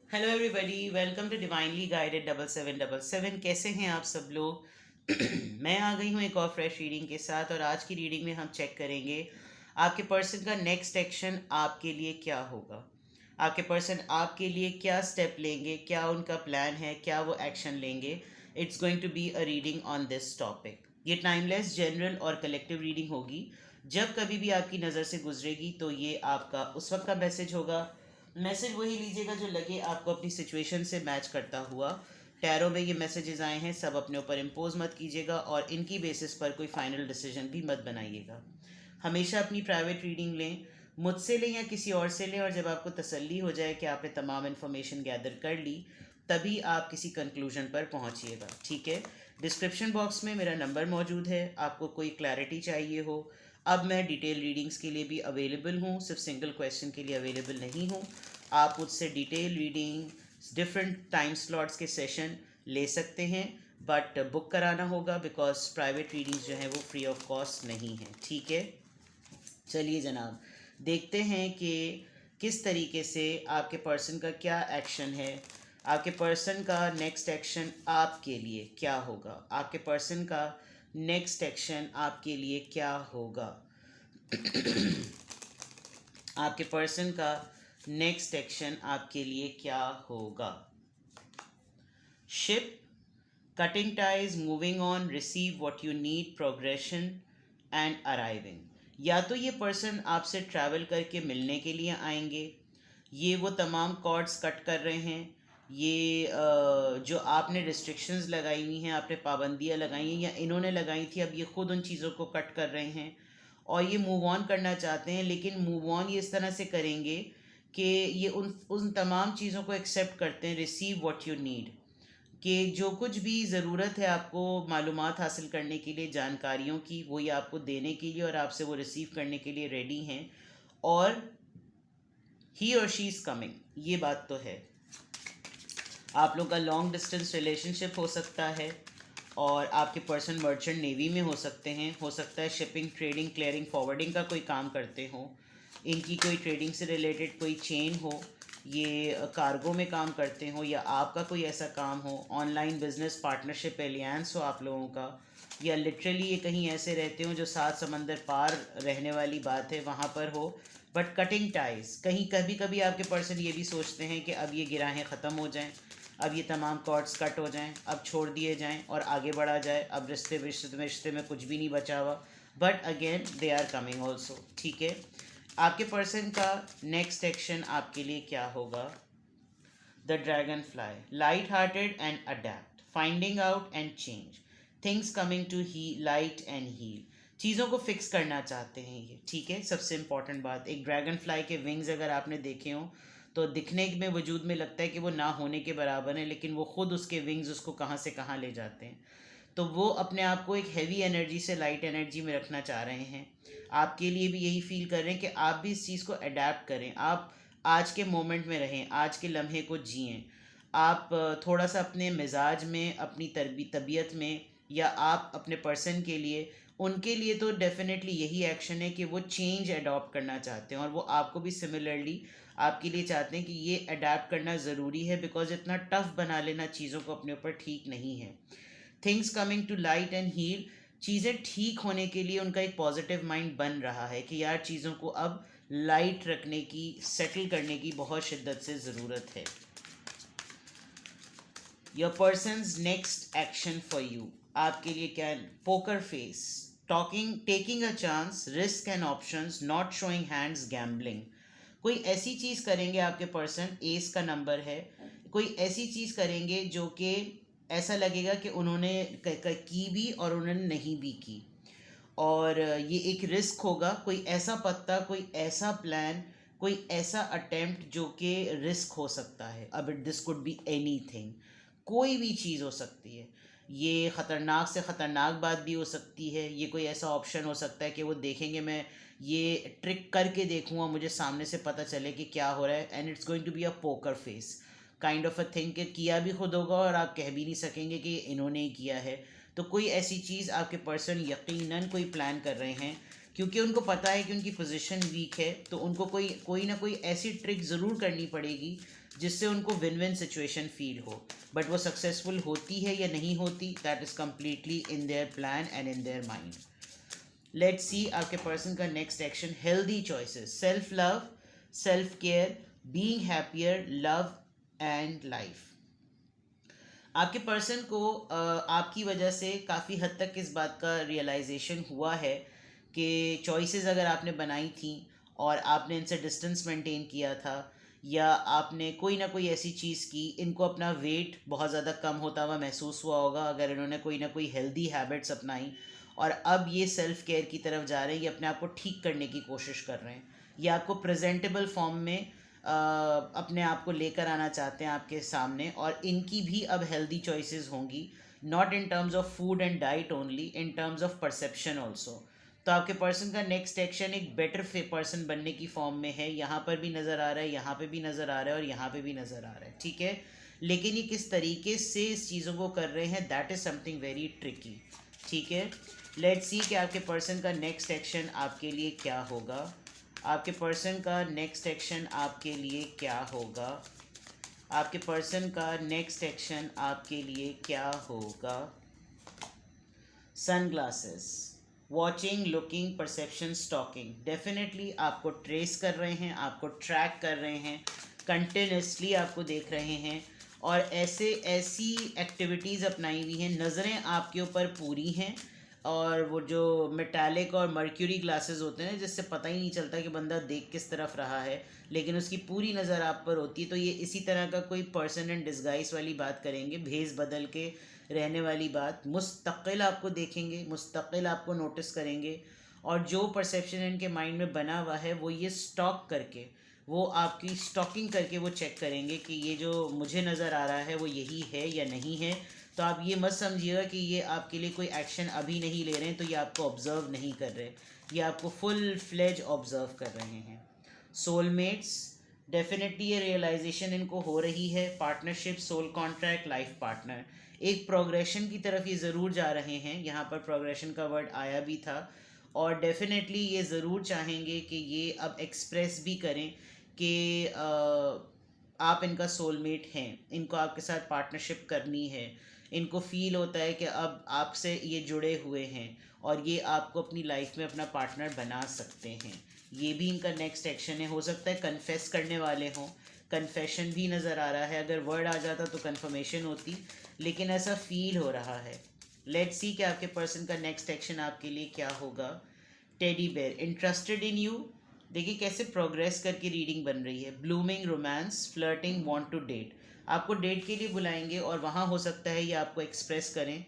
Hello everybody, welcome to divinely guided 7777। कैसे हैं आप सब लोग? मैं आ गई हूँ एक और फ्रेश रीडिंग के साथ, और आज की रीडिंग में हम चेक करेंगे आपके पर्सन का नेक्स्ट एक्शन आपके लिए क्या होगा। आपके पर्सन आपके लिए क्या स्टेप लेंगे, क्या उनका प्लान है, क्या वो एक्शन लेंगे। It's going to be a reading on this topic. ये टाइमलेस, जनरल और कलेक्टिव रीडिंग होगी। जब कभी भी आपकी नज़र से गुजरेगी तो ये आपका उस वक्त का मैसेज होगा। मैसेज वही लीजिएगा जो लगे आपको अपनी सिचुएशन से मैच करता हुआ। टैरो में ये मैसेजेस आए हैं, सब अपने ऊपर इम्पोज मत कीजिएगा और इनकी बेसिस पर कोई फाइनल डिसीजन भी मत बनाइएगा। हमेशा अपनी प्राइवेट रीडिंग लें, मुझसे लें या किसी और से लें, और जब आपको तसल्ली हो जाए कि आपने तमाम इन्फॉर्मेशन गैदर कर ली, तभी आप किसी कंक्लूजन पर पहुंचिएगा। ठीक है, डिस्क्रिप्शन बॉक्स में मेरा नंबर मौजूद है। आपको कोई क्लैरिटी चाहिए हो, अब मैं डिटेल रीडिंग्स के लिए भी अवेलेबल हूँ, सिर्फ सिंगल क्वेश्चन के लिए अवेलेबल नहीं हूँ। आप मुझसे detail reading, different time slots के सेशन ले सकते हैं, बट बुक कराना होगा बिकॉज प्राइवेट रीडिंग्स जो हैं वो फ्री ऑफ कॉस्ट नहीं है। ठीक है, चलिए जनाब, देखते हैं कि किस तरीके से आपके पर्सन का क्या एक्शन है। आपके पर्सन का नेक्स्ट एक्शन आपके लिए क्या होगा। आपके पर्सन का नेक्स्ट एक्शन आपके लिए क्या होगा। आपके पर्सन का नेक्स्ट एक्शन आपके लिए क्या होगा। Ship, cutting ties, moving on, receive what you need, progression and arriving। या तो ये पर्सन आपसे ट्रैवल करके मिलने के लिए आएंगे, ये वो तमाम कॉर्ड्स कट कर रहे हैं, ये जो आपने रिस्ट्रिक्शंस लगाई हुई हैं, आपने पाबंदियाँ लगाई हैं या इन्होंने लगाई थी, अब ये खुद उन चीज़ों को कट कर रहे हैं और ये मूव ऑन करना चाहते हैं। लेकिन मूव ऑन ये इस तरह से करेंगे कि ये उन तमाम चीज़ों को एक्सेप्ट करते हैं। रिसीव व्हाट यू नीड, कि जो कुछ भी ज़रूरत है आपको मालूमात हासिल करने के लिए, जानकारियों की, वो ये आपको देने के लिए और आपसे वो रिसीव करने के लिए रेडी हैं। और ही और शी इज़ कमिंग, ये बात तो है। आप लोग का लॉन्ग डिस्टेंस रिलेशनशिप हो सकता है और आपके पर्सन मर्चेंट नेवी में हो सकते हैं। हो सकता है शिपिंग, ट्रेडिंग, क्लियरिंग, फॉरवर्डिंग का कोई काम करते हो, इनकी कोई ट्रेडिंग से रिलेटेड कोई चेन हो, ये कार्गो में काम करते हो या आपका कोई ऐसा काम हो, ऑनलाइन बिजनेस पार्टनरशिप एलियंस हो आप लोगों का, या लिटरली ये कहीं ऐसे रहते हो जो सात समंदर पार रहने वाली बात है वहाँ पर हो। बट कटिंग टाइज, कहीं कभी कभी आपके पर्सन ये भी सोचते हैं कि अब ये गिराहें ख़त्म हो जाएं, अब ये तमाम कॉर्ड्स कट हो जाएं, अब छोड़ दिए जाएं और आगे बढ़ा जाए, अब रिश्ते में कुछ भी नहीं बचा हुआ। But again they are coming also. ठीक है, आपके पर्सन का नेक्स्ट एक्शन आपके लिए क्या होगा। The dragonfly, light hearted and adept, finding out and change, things coming to he light and heal. चीज़ों को फिक्स करना चाहते हैं ये। ठीक है, सबसे इम्पॉर्टेंट बात, एक ड्रैगन फ्लाई के विंग्स अगर आपने देखे हों तो दिखने में, वजूद में लगता है कि वो ना होने के बराबर है, लेकिन वो खुद उसके विंग्स उसको कहाँ से कहाँ ले जाते हैं। तो वो अपने आप को एक हैवी एनर्जी से लाइट एनर्जी में रखना चाह रहे हैं। आपके लिए भी यही फील कर रहे हैं कि आप भी इस चीज़ को अडेप्ट करें, आप आज के मोमेंट में रहें, आज के लम्हे को जिएं। आप थोड़ा सा अपने मिजाज में, अपनी तबीयत में, या आप अपने पर्सन के लिए, उनके लिए तो डेफिनेटली यही एक्शन है कि वो चेंज अडॉप्ट करना चाहते हैं और वो आपको भी सिमिलरली आपके लिए चाहते हैं कि ये अडेप्ट करना ज़रूरी है, बिकॉज इतना टफ बना लेना चीज़ों को अपने ऊपर ठीक नहीं है। Things coming to light and heal, चीज़ें ठीक होने के लिए उनका एक पॉजिटिव माइंड बन रहा है कि यार चीज़ों को अब लाइट रखने की, सेटल करने की बहुत शिद्दत से ज़रूरत है। Your persons next action for you, आपके लिए क्या। Poker face, talking, taking a chance, risk and options, not showing hands, gambling. कोई ऐसी चीज़ करेंगे आपके पर्सन, एस का नंबर है, कोई ऐसी चीज़ करेंगे जो कि ऐसा लगेगा कि उन्होंने की भी और उन्होंने नहीं भी की। और ये एक रिस्क होगा, कोई ऐसा पत्ता, कोई ऐसा प्लान, कोई ऐसा अटेम्प्ट जो कि रिस्क हो सकता है। अब this could be any thing, कोई भी चीज़ हो सकती है। ये ख़तरनाक से ख़तरनाक बात भी हो सकती है। ये कोई ऐसा ऑप्शन हो सकता है कि वो देखेंगे, मैं ये ट्रिक करके देखूँगा, मुझे सामने से पता चले कि क्या हो रहा है, and it's going to be a poker face kind of a thing, कि किया भी खुद होगा और आप कह भी नहीं सकेंगे कि इन्होंने ही किया है। तो कोई ऐसी चीज़ आपके पर्सन यकीनन कोई प्लान कर रहे हैं, क्योंकि उनको पता है कि उनकी पोजीशन वीक है, तो उनको कोई कोई ना कोई ऐसी ट्रिक ज़रूर करनी पड़ेगी जिससे उनको विन विन सिचुएशन फील हो, बट वो सक्सेसफुल होती है या नहीं होती, that is completely in their plan and in their mind. Let's see आपके पर्सन का next action. Healthy choices, self love, self care, being happier, love and life. आपके पर्सन को आपकी वजह से काफ़ी हद तक इस बात का रियलाइजेशन हुआ है कि चॉइसेस अगर आपने बनाई थी और आपने इनसे डिस्टेंस मेंटेन किया था, या आपने कोई ना कोई ऐसी चीज़ की, इनको अपना वेट बहुत ज़्यादा कम होता हुआ महसूस हुआ होगा अगर इन्होंने कोई ना कोई हेल्दी हैबिट्स अपनाई, और अब ये सेल्फ केयर की तरफ जा रहे हैं, ये अपने आप को ठीक करने की कोशिश कर रहे हैं, ये आपको प्रेजेंटेबल फॉर्म में अपने आप को लेकर आना चाहते हैं आपके सामने. और इनकी भी अब हेल्दी चॉइसेस होंगी, not in terms of food and diet only, in terms of perception also. तो आपके पर्सन का नेक्स्ट एक्शन एक बेटर पर्सन बनने की फॉर्म में है. यहाँ पर भी नज़र आ रहा है, यहाँ पे भी नज़र आ रहा है और यहाँ पे भी नज़र आ रहा है, ठीक है. लेकिन ये किस तरीके से इस चीज़ों को कर रहे हैं, that is something very tricky, ठीक है. लेट्स सी कि आपके पर्सन का नेक्स्ट एक्शन आपके लिए क्या होगा. आपके पर्सन का नेक्स्ट एक्शन आपके लिए क्या होगा. आपके पर्सन का नेक्स्ट एक्शन आपके लिए क्या होगा. Sunglasses, watching, looking, perception, stalking. Definitely आपको ट्रेस कर रहे हैं, आपको ट्रैक कर रहे हैं, कंटिन्यूसली आपको देख रहे हैं, और ऐसी एक्टिविटीज़ अपनाई हुई हैं. नज़रें आपके ऊपर पूरी हैं, और वो जो मेटालिक और मर्क्यूरी ग्लासेस होते हैं जिससे पता ही नहीं चलता कि बंदा देख किस तरफ रहा है, लेकिन उसकी पूरी नज़र आप पर होती है. तो ये इसी तरह का कोई पर्सन इन डिस्गाइज वाली बात करेंगे, भेस बदल के रहने वाली बात. मुस्तकिल आपको देखेंगे, मुस्तकिल आपको नोटिस करेंगे, और जो परसेप्शन इनके माइंड में बना हुआ है वो ये स्टॉक करके, वो आपकी स्टॉकिंग करके वो चेक करेंगे कि ये जो मुझे नज़र आ रहा है वो यही है या नहीं है. तो आप ये मत समझिएगा कि ये आपके लिए कोई एक्शन अभी नहीं ले रहे हैं, तो ये आपको ऑब्ज़र्व नहीं कर रहे, ये आपको फुल फ्लेज ऑब्ज़र्व कर रहे हैं. सोलमेट्स, डेफिनेटली ये रियलाइजेशन इनको हो रही है. Partnership, soul contract, life partner, एक प्रोग्रेशन की तरफ ये ज़रूर जा रहे हैं. यहाँ पर प्रोग्रेशन का वर्ड आया भी था, और डेफिनेटली ये ज़रूर चाहेंगे कि ये अब एक्सप्रेस भी करें कि आप इनका सोलमेट हैं, इनको आपके साथ पार्टनरशिप करनी है. इनको फील होता है कि अब आपसे ये जुड़े हुए हैं और ये आपको अपनी लाइफ में अपना पार्टनर बना सकते हैं. ये भी इनका नेक्स्ट एक्शन है. हो सकता है कन्फेस करने वाले हों, कन्फेशन भी नज़र आ रहा है. अगर वर्ड आ जाता तो कन्फर्मेशन होती, लेकिन ऐसा फील हो रहा है. लेट्स सी कि आपके पर्सन का नेक्स्ट एक्शन आपके लिए क्या होगा. Teddy bear, interested in you. देखिए कैसे प्रोग्रेस करके रीडिंग बन रही है. Blooming, romance, flirting, want to date. आपको डेट के लिए बुलाएंगे और वहाँ हो सकता है ये आपको एक्सप्रेस करें.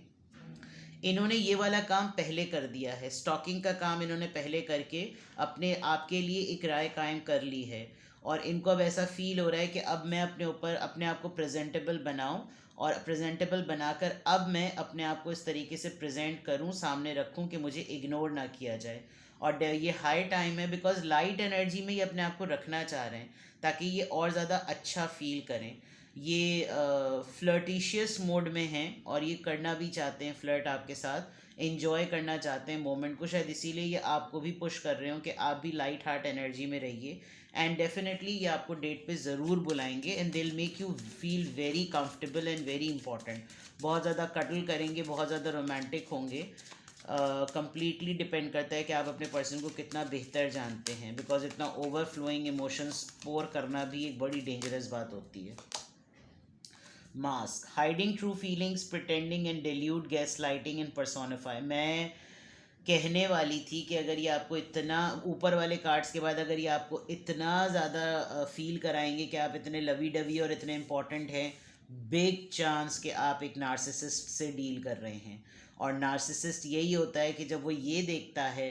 इन्होंने ये वाला काम पहले कर दिया है, स्टॉकिंग का काम इन्होंने पहले करके अपने आपके लिए एक राय कायम कर ली है, और इनको अब ऐसा फील हो रहा है कि अब मैं अपने ऊपर अपने आप को प्रेजेंटेबल बनाऊं, और प्रेजेंटेबल बनाकर अब मैं अपने आप को इस तरीके से प्रेजेंट करूं, सामने रखूं कि मुझे इग्नोर ना किया जाए. और ये हाई टाइम है, बिकॉज लाइट एनर्जी में ये अपने आप को रखना चाह रहे हैं ताकि ये और ज़्यादा अच्छा फील करें. ये फ्लर्टिशियस मोड में हैं और ये करना भी चाहते हैं, फ्लर्ट आपके साथ एंजॉय करना चाहते हैं मोमेंट को. शायद इसीलिए ये आपको भी पुश कर रहे हो कि आप भी लाइट हार्ट एनर्जी में रहिए. एंड डेफिनेटली ये आपको डेट पे ज़रूर बुलाएंगे, and they will make you feel very comfortable and very important. बहुत ज़्यादा कटल करेंगे, बहुत ज़्यादा रोमांटिक होंगे. कंप्लीटली डिपेंड करता है कि आप अपने पर्सन को कितना बेहतर जानते हैं, बिकॉज इतना ओवरफ्लोइंग इमोशंस पोर करना भी एक बड़ी डेंजरस बात होती है. Mask, hiding true feelings, pretending and dilute, gas lighting and personify. मैं कहने वाली थी कि अगर ये आपको इतना ऊपर वाले कार्ड्स के बाद अगर ये आपको इतना ज़्यादा फील कराएंगे कि आप इतने लवी डवी और इतने इम्पॉर्टेंट हैं, बिग चांस कि आप एक नार्सिसिस्ट से डील कर रहे हैं. और नार्सिसिस्ट यही होता है कि जब वो ये देखता है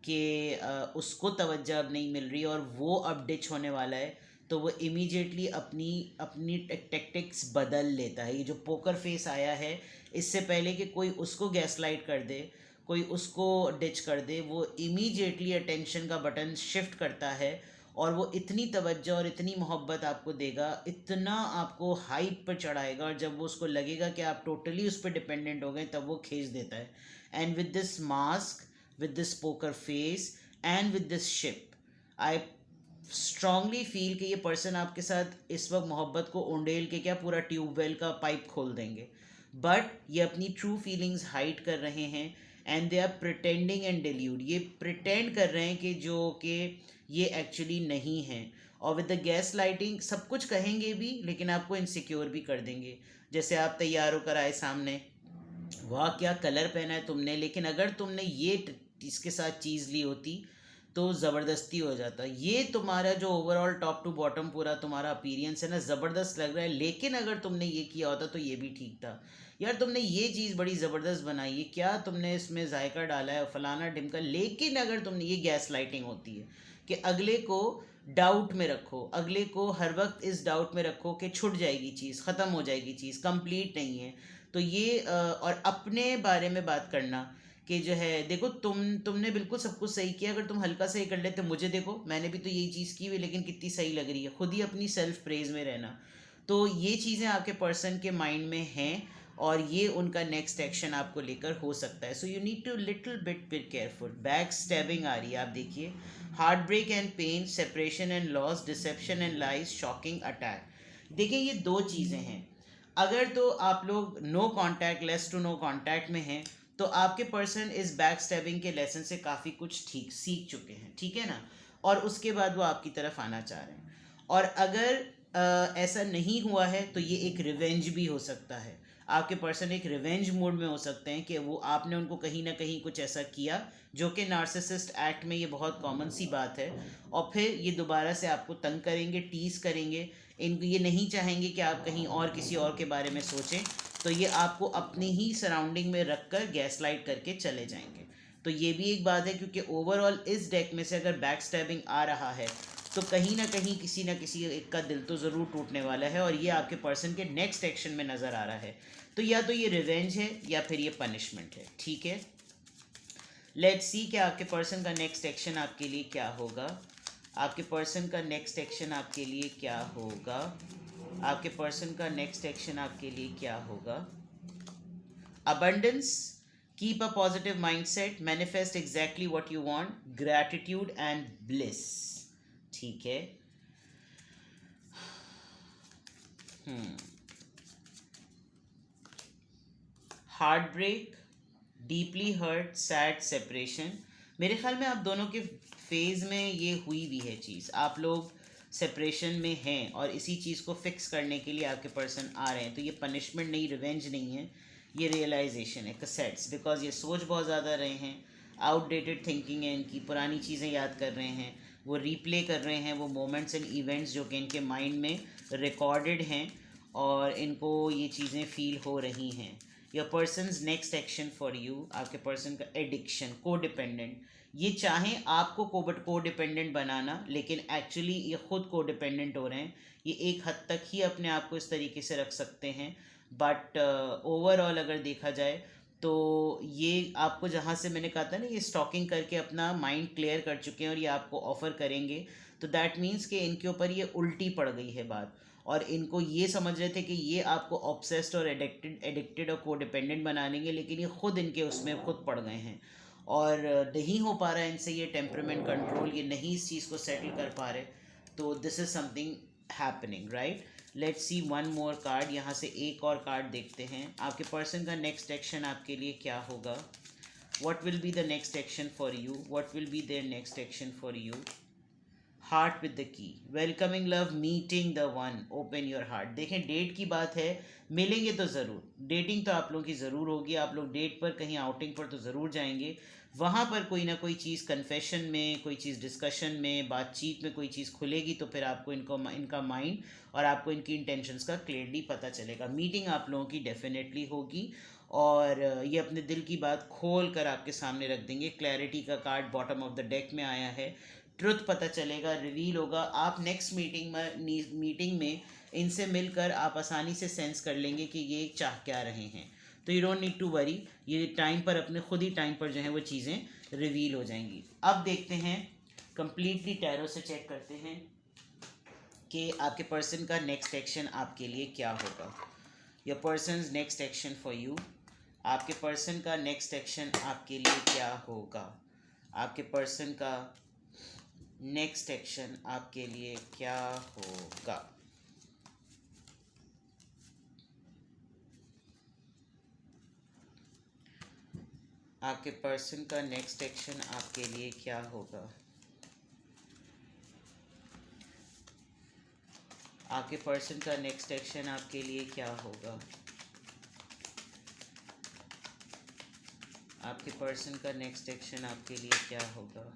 कि उसको तवज्जो अब नहीं मिल रही और वो अब डिच होने वाला है, तो वो इमीडिएटली अपनी अपनी टेक्टिक्स बदल लेता है. ये जो पोकर फेस आया है, इससे पहले कि कोई उसको गैसलाइट कर दे, कोई उसको डिच कर दे, वो इमीडिएटली अटेंशन का बटन शिफ्ट करता है, और वो इतनी तवज्जो और इतनी मोहब्बत आपको देगा, इतना आपको हाइप पर चढ़ाएगा, और जब वो उसको लगेगा कि आप टोटली उस पर डिपेंडेंट हो गए, तब वो खींच देता है. And with this mask, with this poker face, and with this ship, I strongly feel कि ये पर्सन आपके साथ इस वक्त मोहब्बत को उंडेल के क्या पूरा ट्यूबवेल का पाइप खोल देंगे, बट ये अपनी ट्रू फीलिंग्स हाइड कर रहे हैं and they are pretending and delude, ये प्रिटेंड कर रहे हैं कि जो कि ये एक्चुअली नहीं है। और विद द गैस लाइटिंग सब कुछ कहेंगे भी लेकिन आपको इनसिक्योर भी कर देंगे। जैसे आप तैयार होकर आए सामने, वाह क्या कलर पहना है तुमने, लेकिन अगर तुमने ये इसके साथ चीज़ ली होती तो ज़बरदस्ती हो जाता। ये तुम्हारा जो ओवरऑल टॉप टू बॉटम पूरा तुम्हारा अपीरियंस है ना, ज़बरदस्त लग रहा है, लेकिन अगर तुमने ये किया होता तो ये भी ठीक था। यार तुमने ये चीज़ बड़ी ज़बरदस्त बनाई है, क्या तुमने इसमें जायका डाला है फलाना ढिमका, लेकिन अगर तुमने ये गैस लाइटिंग होती है कि अगले को डाउट में रखो, अगले को हर वक्त इस डाउट में रखो कि छूट जाएगी चीज़, ख़त्म हो जाएगी चीज़, कंप्लीट नहीं है। तो ये और अपने बारे में बात करना कि जो है देखो तुमने बिल्कुल सब कुछ सही किया, अगर तुम हल्का सा ही कर लेते, मुझे देखो मैंने भी तो यही चीज़ की हुई लेकिन कितनी सही लग रही है, खुद ही अपनी सेल्फ प्रेज में रहना। तो ये चीज़ें आपके पर्सन के माइंड में हैं और ये उनका नेक्स्ट एक्शन आपको लेकर हो सकता है। So you need to little bit be careful. Back stabbing आ रही है, आप देखिए, heart break and pain, separation and loss, deception and lies, shocking attack. देखिए ये दो चीज़ें हैं। अगर तो आप लोग no contact, less to no contact में हैं तो आपके पर्सन इस बैक स्टैबिंग के लेसन से काफ़ी कुछ ठीक सीख चुके हैं, ठीक है ना, और उसके बाद वो आपकी तरफ आना चाह रहे हैं। और अगर ऐसा नहीं हुआ है तो ये एक रिवेंज भी हो सकता है। आपके पर्सन एक रिवेंज मूड में हो सकते हैं कि वो आपने उनको कहीं ना कहीं कुछ ऐसा किया जो कि नार्सिसिस्ट एक्ट में ये बहुत कॉमन सी बात है, और फिर ये दोबारा से आपको तंग करेंगे, टीज करेंगे। इनको ये नहीं चाहेंगे कि आप कहीं और किसी और के बारे में सोचें, तो ये आपको अपनी ही सराउंडिंग में रख कर गैस लाइट करके चले जाएंगे। तो ये भी एक बात है, क्योंकि ओवरऑल इस डेक में से अगर बैक स्टैबिंग आ रहा है तो कहीं ना कहीं किसी ना किसी एक का दिल तो ज़रूर टूटने वाला है, और ये आपके पर्सन के नेक्स्ट एक्शन में नज़र आ रहा है। तो या तो ये रिवेंज है या फिर ये पनिशमेंट है, ठीक है। लेट्स सी कि आपके पर्सन का नेक्स्ट एक्शन आपके लिए क्या होगा। आपके पर्सन का नेक्स्ट एक्शन आपके लिए क्या होगा। आपके पर्सन का नेक्स्ट एक्शन आपके लिए क्या होगा। Abundance, keep a positive mindset, manifest exactly what you want, gratitude and bliss, ठीक है। Heartbreak, deeply hurt, sad, separation. मेरे ख्याल में आप दोनों के फेज़ में ये हुई भी है चीज़, आप लोग सेपरेशन में हैं और इसी चीज़ को फिक्स करने के लिए आपके पर्सन आ रहे हैं। तो ये पनिशमेंट नहीं, रिवेंज नहीं है, ये रियलाइजेशन है, कैसेट्स, बिकॉज ये सोच बहुत ज़्यादा रहे हैं, आउटडेटेड थिंकिंग है इनकी, पुरानी चीज़ें याद कर रहे हैं, वो रीप्ले कर रहे हैं वो मोमेंट्स एंड इवेंट्स जो कि इनके माइंड में रिकॉर्डेड हैं और इनको ये चीज़ें फील हो रही हैं। Your persons next action for you, आपके पर्सन का एडिक्शन, को डिपेंडेंट, ये चाहें आपको को डिपेंडेंट बनाना लेकिन एक्चुअली ये खुद को डिपेंडेंट हो रहे हैं। ये एक हद तक ही अपने आप को इस तरीके से रख सकते हैं, बट ओवरऑल अगर देखा जाए तो ये आपको, जहाँ से मैंने कहा था ना ये स्टॉकिंग करके अपना माइंड क्लियर कर चुके हैं और ये आपको ऑफ़र करेंगे, तो दैट मीन्स कि इनके ऊपर ये उल्टी पड़ गई है बात, और इनको ये समझ रहे थे कि ये आपको ऑब्सेस्ड और एडिक्टेड और कोडिपेंडेंट बना देंगे, लेकिन ये खुद इनके उसमें खुद पड़ गए हैं और नहीं हो पा रहा है इनसे ये टेम्परामेंट कंट्रोल, ये नहीं इस चीज़ को सेटल कर पा रहे। तो this is something happening, right. Let's see one more card, यहाँ से एक और कार्ड देखते हैं। आपके पर्सन का नेक्स्ट एक्शन आपके लिए क्या होगा। What will be the next action for you, what will be their next action for you. Heart with the key, welcoming love, meeting the one, open your heart. देखें date की बात है, मिलेंगे तो ज़रूर, डेटिंग तो आप लोगों की ज़रूर होगी, आप लोग डेट पर कहीं आउटिंग पर तो ज़रूर जाएंगे, वहाँ पर कोई ना कोई चीज़ कन्फेशन में, कोई चीज़ डिस्कशन में, बातचीत में कोई चीज़ खुलेगी, तो फिर आपको इनका माइंड और आपको इनकी इंटेंशंस का क्लियरली पता चलेगा। मीटिंग आप लोगों की डेफिनेटली होगी और ये अपने दिल की बात खोल कर आपके सामने रख देंगे। क्लैरिटी का card bottom of the deck में आया है, ट्रुथ पता चलेगा, रिवील होगा। आप नेक्स्ट मीटिंग में इनसे मिलकर आप आसानी से सेंस कर लेंगे कि ये चाह क्या रहे हैं। तो you don't need to worry, ये टाइम पर अपने खुद ही टाइम पर जो है वो चीज़ें रिवील हो जाएंगी। अब देखते हैं, कंप्लीटली टैरो से चेक करते हैं कि आपके पर्सन का नेक्स्ट एक्शन आपके लिए क्या होगा। Your persons next action for you, आपके पर्सन का नेक्स्ट एक्शन आपके लिए क्या होगा। आपके पर्सन का नेक्स्ट एक्शन आपके लिए क्या होगा? आपके पर्सन का नेक्स्ट एक्शन आपके लिए क्या होगा? आपके पर्सन का नेक्स्ट एक्शन आपके लिए क्या होगा? आपके पर्सन का नेक्स्ट एक्शन आपके लिए क्या होगा?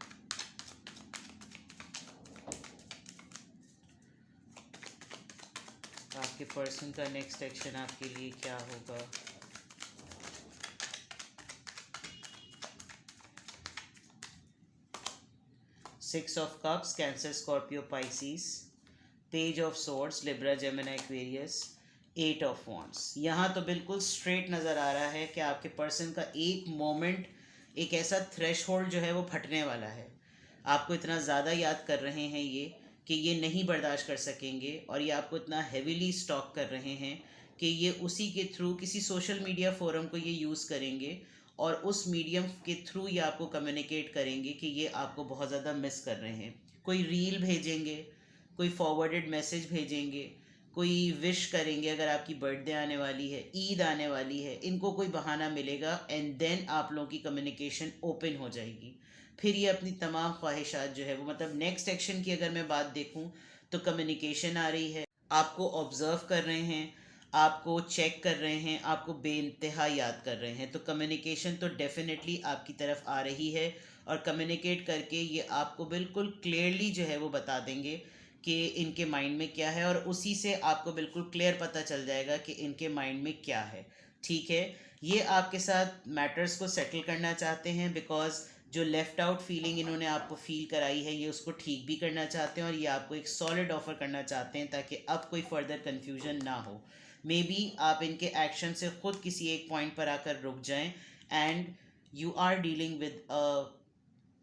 आपके पर्सन का नेक्स्ट एक्शन आपके लिए क्या होगा? Six of cups, Cancer, Scorpio, Pisces, page of swords, Libra, Gemini, Aquarius, eight of wands. यहाँ तो बिल्कुल स्ट्रेट नज़र आ रहा है कि आपके पर्सन का एक मोमेंट, एक ऐसा थ्रेशहोल्ड जो है वो फटने वाला है। आपको इतना ज़्यादा याद कर रहे हैं ये कि ये नहीं बर्दाश्त कर सकेंगे, और ये आपको इतना हेविली स्टॉक कर रहे हैं कि ये उसी के थ्रू किसी सोशल मीडिया फोरम को ये यूज़ करेंगे, और उस मीडियम के थ्रू ये आपको कम्युनिकेट करेंगे कि ये आपको बहुत ज़्यादा मिस कर रहे हैं। कोई रील भेजेंगे, कोई फॉरवर्डेड मैसेज भेजेंगे, कोई विश करेंगे अगर आपकी बर्थडे आने वाली है, ईद आने वाली है, इनको कोई बहाना मिलेगा, एंड देन आप लोगों की कम्युनिकेशन ओपन हो जाएगी। फिर ये अपनी तमाम ख्वाहिशात जो है वो, मतलब नेक्स्ट एक्शन की अगर मैं बात देखूं तो कम्युनिकेशन आ रही है, आपको ऑब्ज़र्व कर रहे हैं, आपको चेक कर रहे हैं, आपको बेइंतहा याद कर रहे हैं। तो कम्युनिकेशन तो डेफिनेटली आपकी तरफ आ रही है, और कम्युनिकेट करके ये आपको बिल्कुल क्लियरली जो है वो बता देंगे कि इनके माइंड में क्या है, और उसी से आपको बिल्कुल क्लियर पता चल जाएगा कि इनके माइंड में क्या है। ठीक है, ये आपके साथ मैटर्स को सेटल करना चाहते हैं, बिकॉज जो लेफ़्ट आउट फीलिंग इन्होंने आपको फील कराई है ये उसको ठीक भी करना चाहते हैं, और ये आपको एक सॉलिड ऑफर करना चाहते हैं ताकि अब कोई फर्दर कन्फ्यूजन ना हो। मे बी आप इनके एक्शन से खुद किसी एक पॉइंट पर आकर रुक जाएं, and you are dealing with a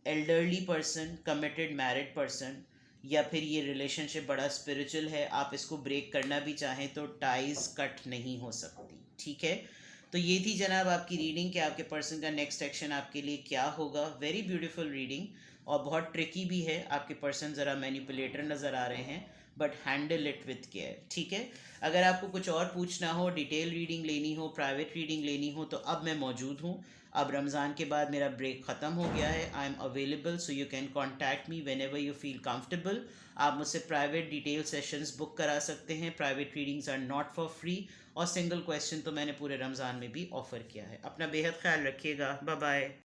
elderly person, committed married person, या फिर ये रिलेशनशिप बड़ा स्पिरिचुअल है, आप इसको ब्रेक करना भी चाहें तो टाइज कट नहीं हो सकती। ठीक है, तो ये थी जनाब आपकी रीडिंग कि आपके पर्सन का नेक्स्ट एक्शन आपके लिए क्या होगा। वेरी ब्यूटीफुल रीडिंग, और बहुत ट्रिकी भी है। आपके पर्सन ज़रा मैनिपुलेटर नज़र आ रहे हैं, but handle it with care. ठीक है, अगर आपको कुछ और पूछना हो, डिटेल रीडिंग लेनी हो, प्राइवेट रीडिंग लेनी हो, तो अब मैं मौजूद हूँ। अब रमज़ान के बाद मेरा ब्रेक ख़त्म हो गया है। I am available, so you can contact me whenever you feel comfortable. आप मुझसे प्राइवेट डिटेल सेशंस बुक करा सकते हैं। Private readings are not for free, और सिंगल क्वेश्चन तो मैंने पूरे रमज़ान में भी ऑफ़र किया है। अपना बेहद ख्याल रखिएगा। Bye bye.